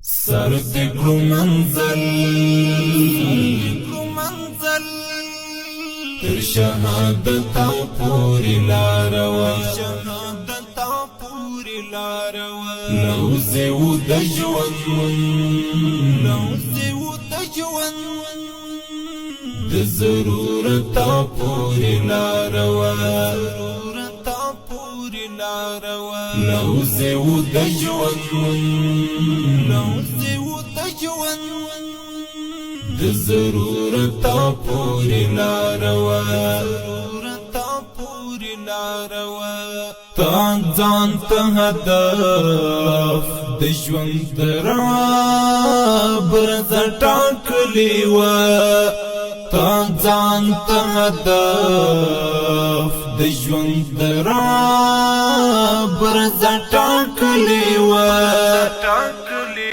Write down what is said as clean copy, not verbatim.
سر دکلو منزل تر شهادت او پوری لاروا لوزی و دجون د ضرورت او پوری لاروا لوزی و دجون د ضرورت او پوری لاروا تا ځان ته هدف د ژوند برز ټاکلی و تا ځان ته هدف د ژوند برز ټاکلی و